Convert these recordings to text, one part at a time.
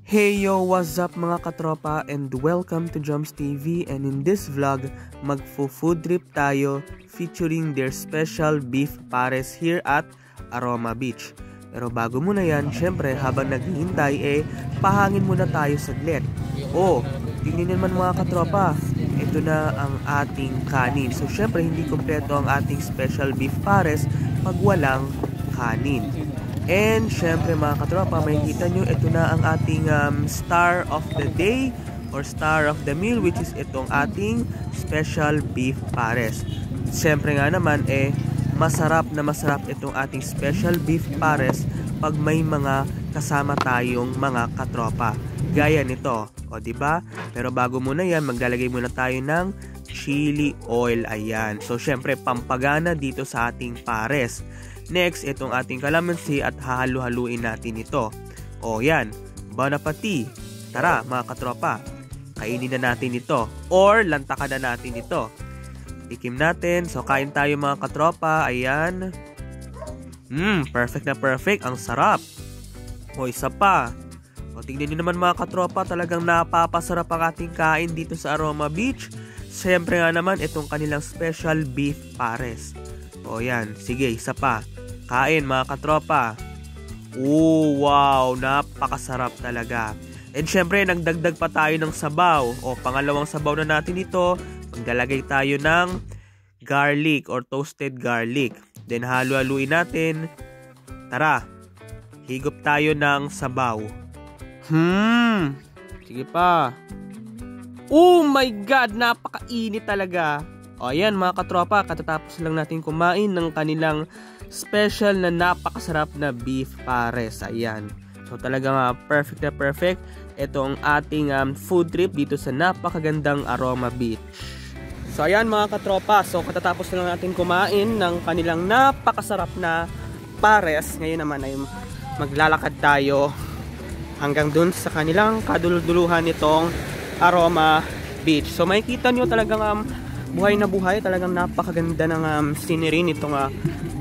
Hey yo, what's up mga katropa and welcome to Joms TV, and in this vlog, magfo-food trip tayo featuring their special beef pares here at Aroma Beach. Pero bago muna yan, syempre habang naghihintay pahangin muna tayo saglit. Tingnan naman mga katropa, ito na ang ating kanin. So syempre hindi kompleto ang ating special beef pares pag walang kanin. And syempre mga katropa, makikita nyo, ito na ang ating star of the day or star of the meal, which is itong ating special beef pares. Syempre nga naman masarap na masarap itong ating special beef pares pag may mga kasama tayong mga katropa. Gaya nito, diba? Pero bago muna yan, maglalagay muna tayo ng chili oil. Ayan. So syempre pampagana dito sa ating pares. Next, itong ating kalamansi at hahalu-haluin natin ito. Yan. Bon appetit. Tara mga katropa, kainin na natin ito or lantakan na natin ito. Tikim natin. So kain tayo mga katropa. Ayan. Perfect na perfect. Ang sarap. Isa pa. Tingnan nyo naman mga katropa, talagang napapasarap ang ating kain dito sa Aroma Beach. Siyempre nga naman itong kanilang special beef pares. Yan. Sige, isa pa. Kain mga katropa. Wow, napakasarap talaga. And syempre, nagdagdag pa tayo ng sabaw. Pangalawang sabaw na natin ito. Maglalagay tayo ng garlic or toasted garlic. Then halu-haluin natin. Tara, higop tayo ng sabaw. Sige pa. Oh my God, napakainit talaga. Ayan mga katropa, katatapos lang natin kumain ng kanilang special na napakasarap na beef pares. Ayan. So talagang perfect na perfect itong ating food trip dito sa napakagandang Aroma Beach. So ayan mga katropa, so katatapos lang natin kumain ng kanilang napakasarap na pares. Ngayon naman ay maglalakad tayo hanggang dun sa kanilang kaduluduluhan nitong Aroma Beach. So makikita nyo talagang buhay na buhay, talagang napakaganda ng scenery nitong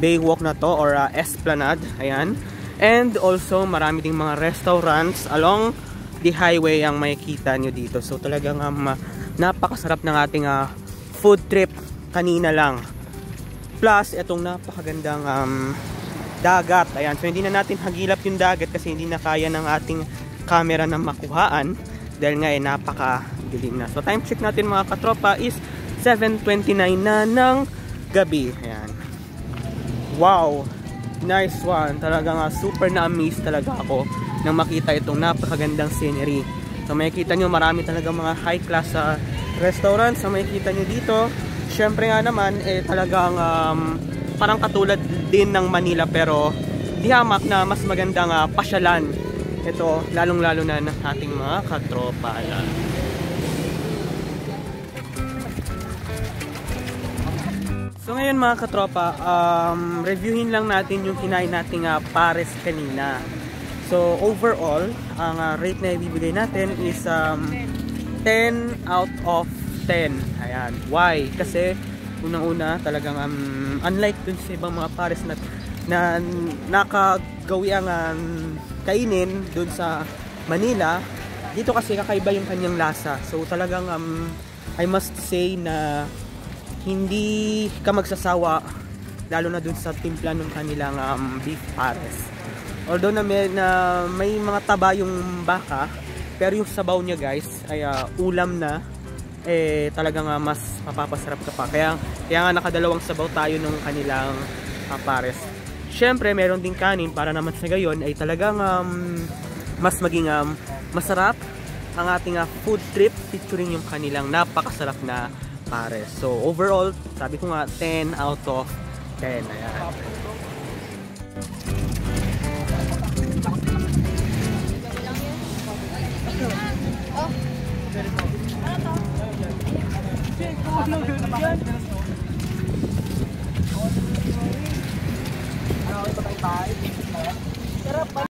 baywalk na to or esplanade. Ayan. And also marami ding mga restaurants along the highway ang makikita nyo dito. So talagang napakasarap ng ating food trip kanina lang. Plus itong napakagandang dagat. Ayan. So hindi na natin hagilap yung dagat kasi hindi na kaya ng ating camera na makuhaan dahil nga napakadilim na. So time check natin mga katropa is 7:29 na ng gabi. Ayan. Wow, nice one. Talagang super na-amaze talaga ako nang makita itong napakagandang scenery. So makikita nyo marami talaga mga high class restaurants. So makikita nyo dito, syempre nga naman talagang parang katulad din ng Manila pero di hamak na mas magandang pasyalan. Ito lalong lalo na ng ating mga katropa. Ayan. So ngayon mga katropa, reviewin lang natin yung kinain nating pares kanina. So overall, ang rate na ibibigay natin is 10 out of 10. Ayan. Why? Kasi unang-una talagang unlike dun sa ibang mga pares na nakagawi ang kainin dun sa Manila, dito kasi kakaiba yung kanyang lasa. So talagang I must say na hindi ka magsasawa lalo na dun sa timpla ng kanilang beef pares. Although na may mga taba yung baka, pero yung sabaw niya guys ay ulam na talagang mas mapapasarap ka pa. Kaya nga nakadalawang sabaw tayo ng kanilang pares. Syempre meron ding kanin para naman sa gayon ay talagang mas maging masarap ang ating food trip featuring yung kanilang napakasarap na pares. So overall, sabi ko nga 10 out of 10. Ayan.